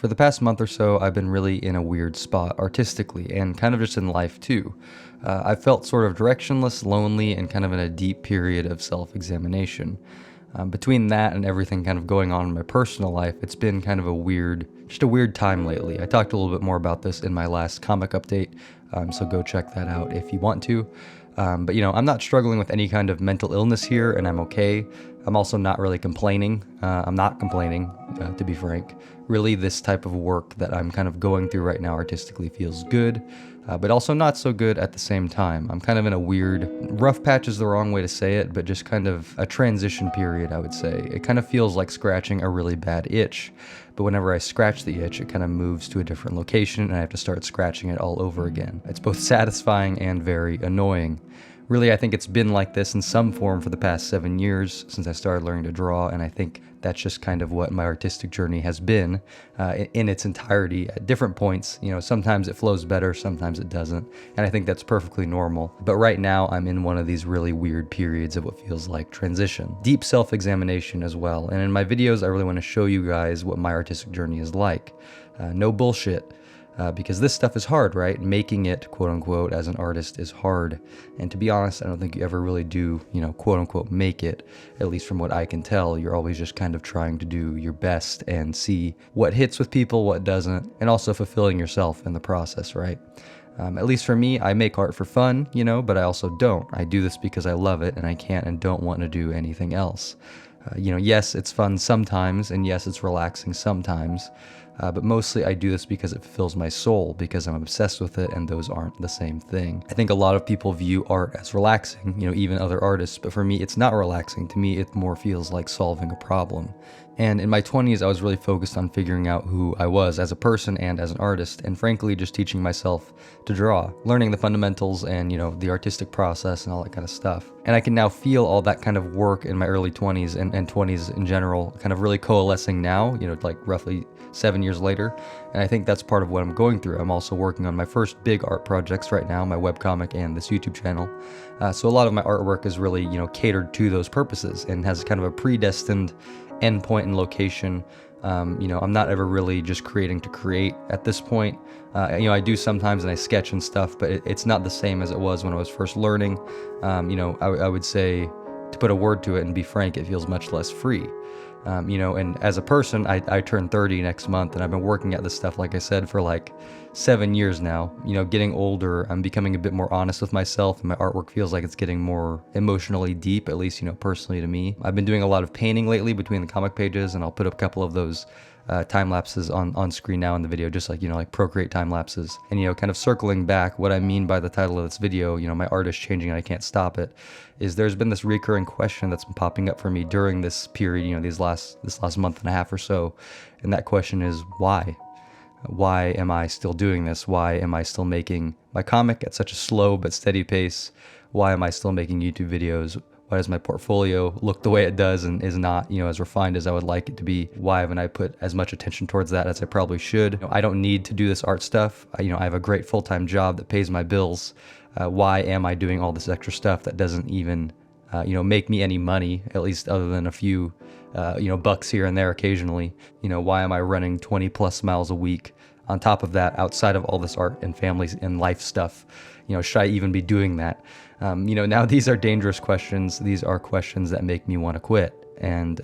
For the past month or so, I've been really in a weird spot artistically and kind of just in life too. I felt sort of directionless, lonely, and kind of in a deep period of self-examination. Between that and everything kind of going on in my personal life, it's been kind of just a weird time lately. I talked a little bit more about this in my last comic update, so go check that out if you want to. But I'm not struggling with any kind of mental illness here, and I'm okay. I'm also not really complaining. I'm not complaining, to be frank. Really, this type of work that I'm kind of going through right now artistically feels good, but also not so good at the same time. I'm kind of in a weird, rough patch is the wrong way to say it, but just kind of a transition period, I would say. It kind of feels like scratching a really bad itch, but whenever I scratch the itch, it kind of moves to a different location and I have to start scratching it all over again. It's both satisfying and very annoying. Really, I think it's been like this in some form for the past 7 years since I started learning to draw, and I think that's just kind of what my artistic journey has been in its entirety at different points. Sometimes it flows better, sometimes it doesn't, and I think that's perfectly normal. But right now, I'm in one of these really weird periods of what feels like transition. Deep self-examination as well, and in my videos, I really want to show you guys what my artistic journey is like. No bullshit. Because this stuff is hard, right? Making it, quote unquote, as an artist is hard. And to be honest, I don't think you ever really do, quote unquote, make it. At least from what I can tell, you're always just kind of trying to do your best and see what hits with people, what doesn't, and also fulfilling yourself in the process, right? At least for me, I make art for fun, but I also don't. I do this because I love it and I can't and don't want to do anything else. Yes, it's fun sometimes, and yes, it's relaxing sometimes, but mostly I do this because it fulfills my soul, because I'm obsessed with it, and those aren't the same thing. I think a lot of people view art as relaxing, even other artists, but for me, it's not relaxing. To me, it more feels like solving a problem. And in my 20s, I was really focused on figuring out who I was as a person and as an artist, and frankly, just teaching myself to draw, learning the fundamentals and, the artistic process and all that kind of stuff. And I can now feel all that kind of work in my early 20s and 20s in general kind of really coalescing now, like roughly 7 years later. And I think that's part of what I'm going through. I'm also working on my first big art projects right now, my webcomic and this YouTube channel. So a lot of my artwork is really, catered to those purposes and has kind of a predestined endpoint and location. I'm not ever really just creating to create at this point. I do sometimes and I sketch and stuff, but it's not the same as it was when I was first learning. I would say, to put a word to it and be frank, it feels much less free. And as a person, I turn 30 next month, and I've been working at this stuff, like I said, for like 7 years now. Getting older, I'm becoming a bit more honest with myself, and my artwork feels like it's getting more emotionally deep, at least, personally to me. I've been doing a lot of painting lately between the comic pages, and I'll put up a couple of those time lapses on screen now in the video, just like Procreate time lapses. And kind of circling back, what I mean by the title of this video, my art is changing and I can't stop it, is there's been this recurring question that's been popping up for me during this period, this last month and a half or so, and that question is why? Why am I still doing this? Why am I still making my comic at such a slow but steady pace? Why am I still making YouTube videos? Why does my portfolio look the way it does and is not, as refined as I would like it to be? Why haven't I put as much attention towards that as I probably should? I don't need to do this art stuff. I have a great full-time job that pays my bills. Why am I doing all this extra stuff that doesn't even, make me any money, at least other than a few, bucks here and there occasionally? Why am I running 20 plus miles a week? On top of that, outside of all this art and families and life stuff, should I even be doing that? Now these are dangerous questions. These are questions that make me want to quit. And,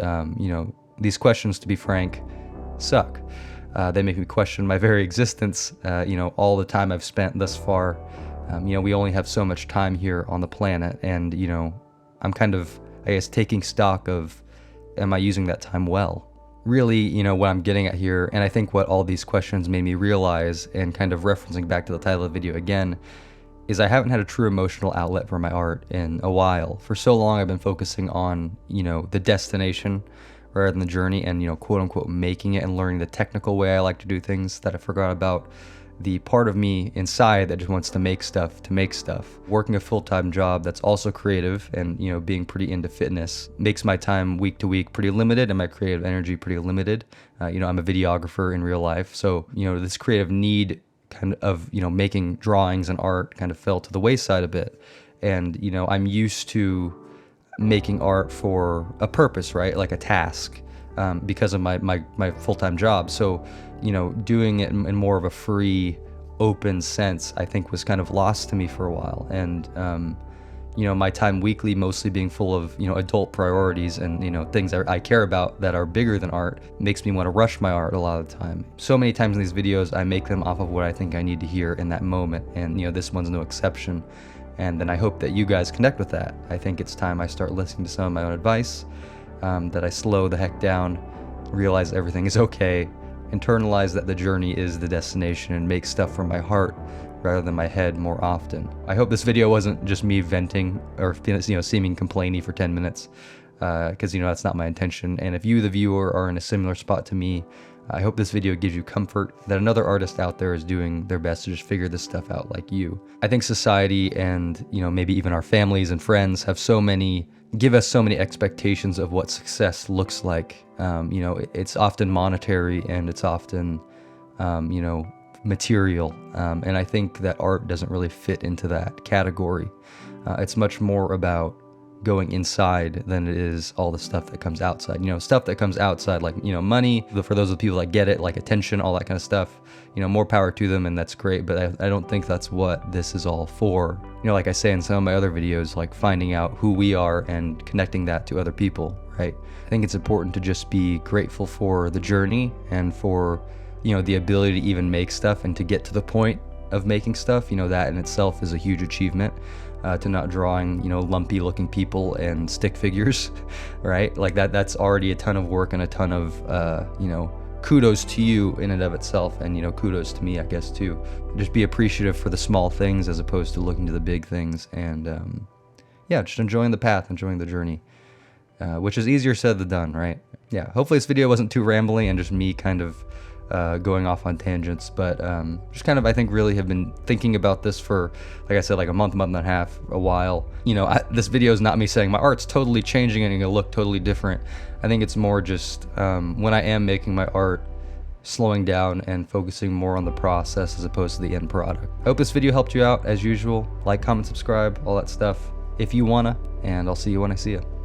these questions, to be frank, suck. They make me question my very existence, all the time I've spent thus far. We only have so much time here on the planet, and, I'm kind of, I guess, taking stock of, am I using that time well? Really, what I'm getting at here, and I think what all these questions made me realize, and kind of referencing back to the title of the video again, is I haven't had a true emotional outlet for my art in a while. For so long, I've been focusing on, the destination rather than the journey, and, quote unquote, making it and learning the technical way I like to do things, that I forgot about the part of me inside that just wants to make stuff. Working a full-time job that's also creative and, being pretty into fitness makes my time week to week pretty limited and my creative energy pretty limited. I'm a videographer in real life. So, this creative need kind of, making drawings and art kind of fell to the wayside a bit. And, I'm used to making art for a purpose, right? Like a task. because of my full-time job. So, you know, doing it in more of a free, open sense, I think was kind of lost to me for a while. And, you know, my time weekly mostly being full of, you know, adult priorities and, you know, things I care about that are bigger than art makes me want to rush my art a lot of the time. So many times in these videos, I make them off of what I think I need to hear in that moment. And, you know, this one's no exception. And then I hope that you guys connect with that. I think it's time I start listening to some of my own advice, that I slow the heck down, realize everything is okay, internalize that the journey is the destination, and make stuff from my heart rather than my head more often. I hope this video wasn't just me venting or, you know, seeming complainy for 10 minutes, because, you know, that's not my intention. And if you, the viewer, are in a similar spot to me, I hope this video gives you comfort that another artist out there is doing their best to just figure this stuff out like you. I think society and, you know, maybe even our families and friends have give us so many expectations of what success looks like. You know, it's often monetary and it's often, you know, material. And I think that art doesn't really fit into that category. It's much more about going inside than it is all the stuff that comes outside. You know, stuff that comes outside, like, you know, money, for those of the people that get it, like attention, all that kind of stuff, you know, more power to them, and that's great, but I don't think that's what this is all for. You know, like I say in some of my other videos, like finding out who we are and connecting that to other people, right? I think it's important to just be grateful for the journey and for, you know, the ability to even make stuff and to get to the point of making stuff. You know, that in itself is a huge achievement. To not drawing, you know, lumpy looking people and stick figures, right? Like that's already a ton of work and a ton of, you know, kudos to you in and of itself. And, you know, kudos to me, I guess, too. Just be appreciative for the small things as opposed to looking to the big things. And, yeah, just enjoying the path, enjoying the journey, which is easier said than done, right? Yeah, hopefully this video wasn't too rambling and just me kind of going off on tangents, but just kind of, I think, really have been thinking about this for, like I said, like a month and a half, a while. You know, this video is not me saying my art's totally changing and gonna look totally different. I think it's more just when I am making my art, slowing down and focusing more on the process as opposed to the end product. I hope this video helped you out as usual. Like, comment, subscribe, all that stuff if you wanna, and I'll see you when I see you.